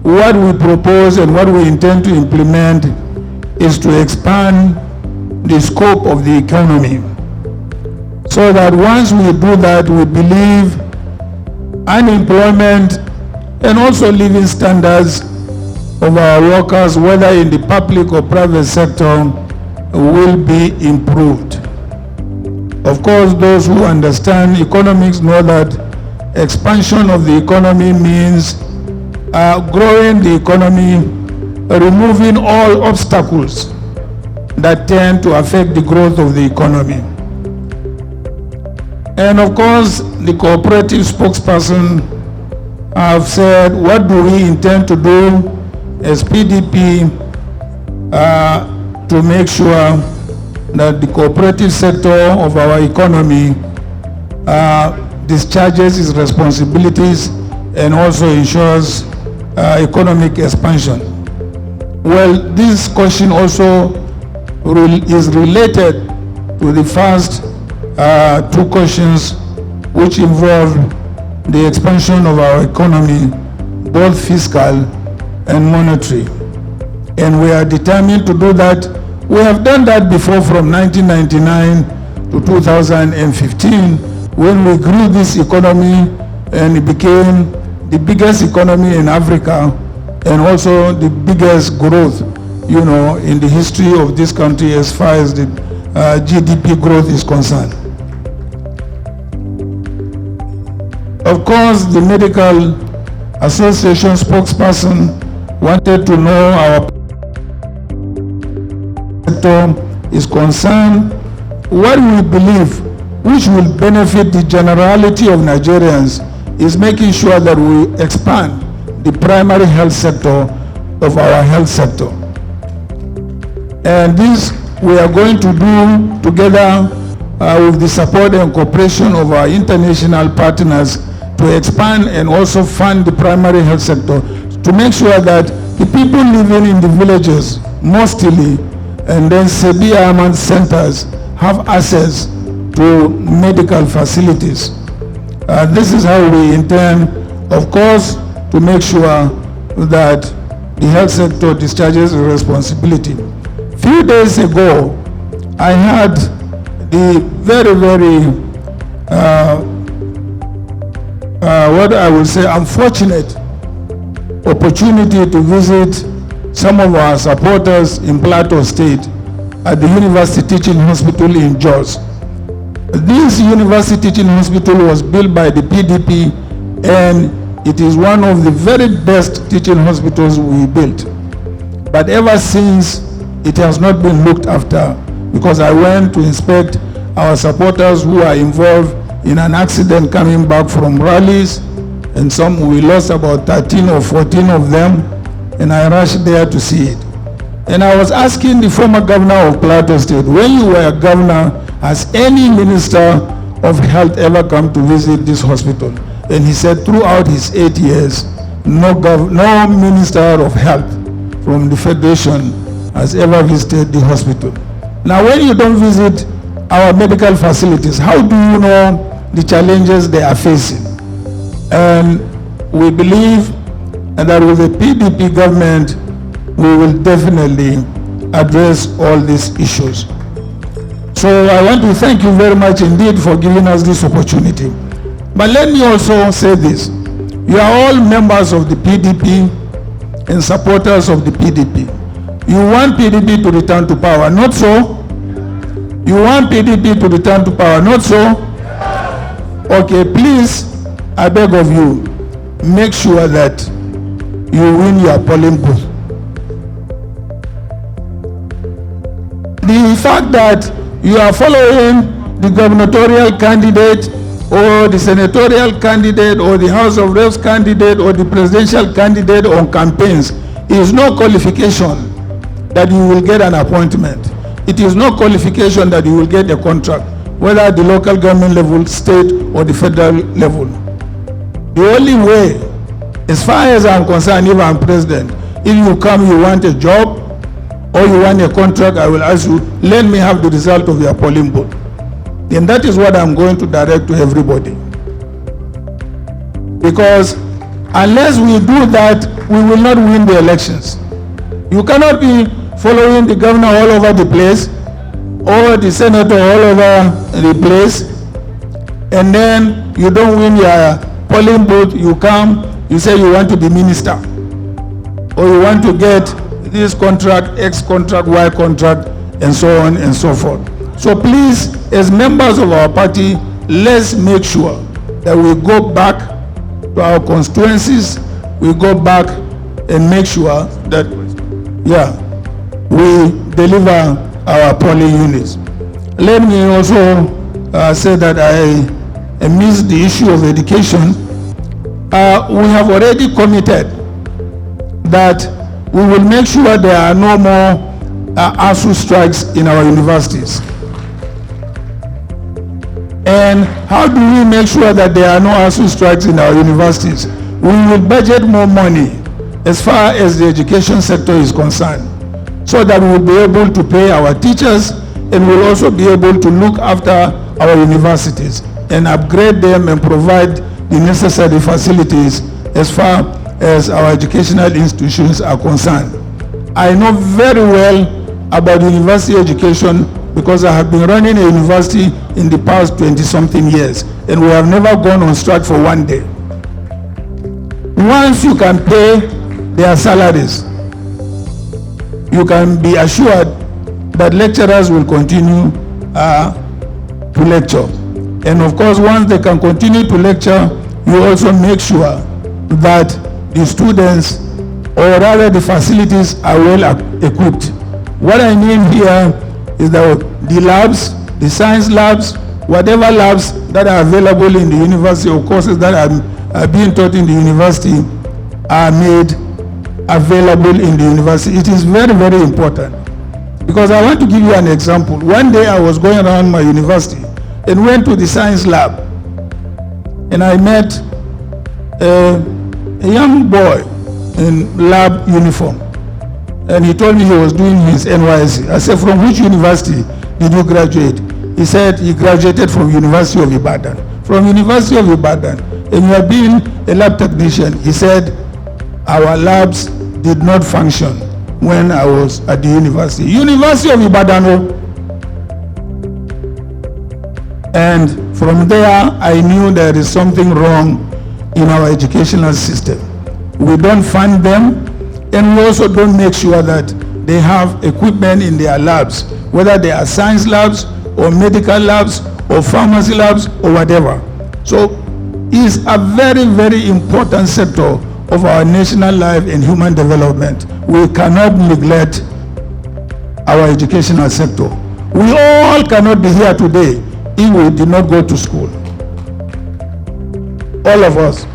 What we propose and what we intend to implement is to expand the scope of the economy, so that once we do that, we believe unemployment and also living standards of our workers, whether in the public or private sector, will be improved. Of course, those who understand economics know that expansion of the economy means growing the economy, removing all obstacles that tend to affect the growth of the economy. And of course, the cooperative spokesperson have said, what do we intend to do as PDP to make sure that the cooperative sector of our economy discharges its responsibilities and also ensures economic expansion. Well, this question also is related to the first two questions, which involve the expansion of our economy, both fiscal and monetary. And we are determined to do that. We have done that before from 1999 to 2015, when we grew this economy and it became the biggest economy in Africa and also the biggest growth, in the history of this country as far as the GDP growth is concerned. Of course, the Medical Association spokesperson wanted to know our sector is concerned, what we believe which will benefit the generality of Nigerians is making sure that we expand the primary health sector of our health sector. And this we are going to do together with the support and cooperation of our international partners to expand and also fund the primary health sector to make sure that the people living in the villages mostly and then severe urban centers have access to medical facilities. This is how we intend, of course, to make sure that the health sector discharges a responsibility. Few days ago, I had the very, what I would say, unfortunate opportunity to visit some of our supporters in Plateau State at the University Teaching Hospital in Jos. This University Teaching Hospital was built by the PDP, and it is one of the very best teaching hospitals we built. But ever since, it has not been looked after, because I went to inspect our supporters who are involved in an accident coming back from rallies, and we lost about 13 or 14 of them, and I rushed there to see it. And I was asking the former governor of Plateau State, when you were governor, has any minister of health ever come to visit this hospital? And he said throughout his 8 years, no minister of health from the Federation has ever visited the hospital. Now, when you don't visit our medical facilities, how do you know the challenges they are facing? And we believe that with the PDP government, we will definitely address all these issues. So I want to thank you very much indeed for giving us this opportunity. But let me also say this. You are all members of the PDP and supporters of the PDP. You want PDP to return to power, not so? You want PDP to return to power, not so? Okay, please, I beg of you, make sure that you win your polling booth. The fact that you are following the gubernatorial candidate or the senatorial candidate or the House of Reps candidate or the presidential candidate on campaigns is no qualification that you will get an appointment. It is no qualification that you will get a contract, whether at the local government level, state, or the federal level. The only way, as far as I'm concerned, if I'm president, if you come, you want a job or you want a contract, I will ask you, let me have the result of your polling booth. And that is what I'm going to direct to everybody. Because unless we do that, we will not win the elections. You cannot be following the governor all over the place, or the senator all over the place, and then you don't win your polling booth. You come, you say you want to be minister, or you want to get this contract, X contract, Y contract, and so on and so forth. So please, as members of our party, let's make sure that we go back to our constituencies, we go back and make sure that, we deliver our polling units. Let me also say that I missed the issue of education. We have already committed that we will make sure there are no more ASUU strikes in our universities. And how do we make sure that there are no ASUU strikes in our universities? We will budget more money as far as the education sector is concerned, so that we will be able to pay our teachers, and we'll also be able to look after our universities and upgrade them and provide the necessary facilities as far as our educational institutions are concerned. I know very well about university education because I have been running a university in the past 20-something years, and we have never gone on strike for one day. Once you can pay their salaries, you can be assured that lecturers will continue to lecture. And of course, once they can continue to lecture, you also make sure that the students, or rather the facilities, are well equipped. What I mean here is that the labs, the science labs, whatever labs that are available in the university, or courses that are being taught in the university, are made available in the university. It is very, very important. Because I want to give you an example. One day I was going around my university and went to the science lab, and I met a young boy in lab uniform, and he told me he was doing his NYSC. I said, from which university did you graduate? He said he graduated from University of Ibadan. From University of Ibadan, and you have been a lab technician. He said, our labs did not function when I was at the university. University of Ibadan. And from there, I knew there is something wrong in our educational system. We don't fund them, and we also don't make sure that they have equipment in their labs, whether they are science labs or medical labs or pharmacy labs or whatever. So it's a very, very important sector of our national life and human development. We cannot neglect our educational sector. We all cannot be here today if we did not go to school. All of us.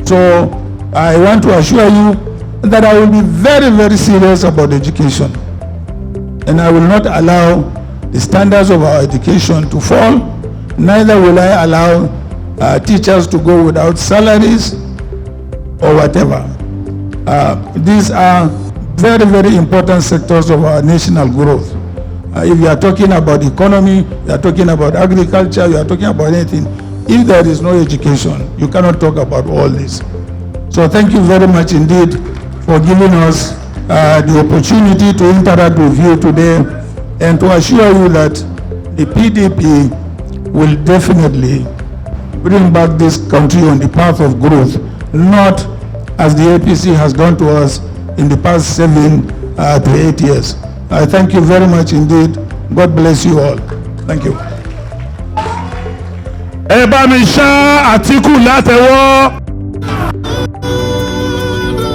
So I want to assure you that I will be very, very serious about education. And I will not allow the standards of our education to fall. Neither will I allow teachers to go without salaries or whatever. These are very, very important sectors of our national growth. If you are talking about economy, you are talking about agriculture, you are talking about anything, if there is no education, you cannot talk about all this. So thank you very much indeed for giving us the opportunity to interact with you today, and to assure you that the PDP will definitely bring back this country on the path of growth, not as the APC has done to us in the past 7 to 8 years. I thank you very much indeed. God bless you all. Thank you. Ẹ bá mi ṣá Atiku látẹ̀wọ́.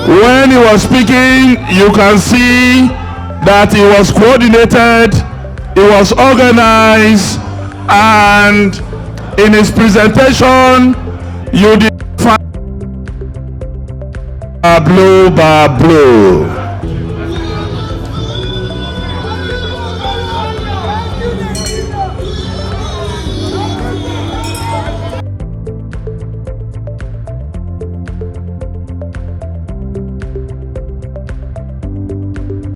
When he was speaking, you can see that he was coordinated, he was organized, and in his presentation, you did find blow by blow.